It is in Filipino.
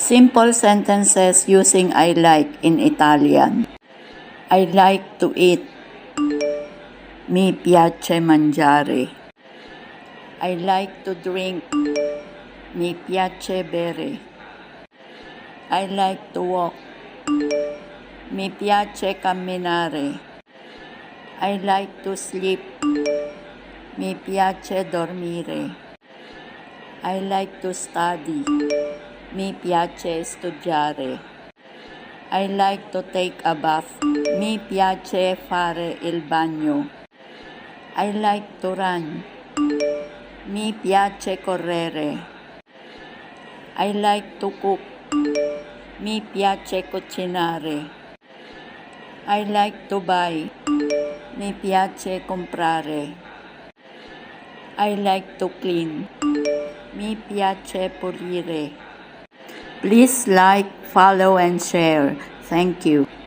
Simple sentences using I like in Italian. I like to eat. Mi piace mangiare. I like to drink. Mi piace bere. I like to walk. Mi piace camminare. I like to sleep. Mi piace dormire. I like to study. Mi piace studiare. I like to take a bath. Mi piace fare il bagno. I like to run. Mi piace correre. I like to cook. Mi piace cucinare. I like to buy. Mi piace comprare. I like to clean. Mi piace pulire. Please like, follow, and share. Thank you.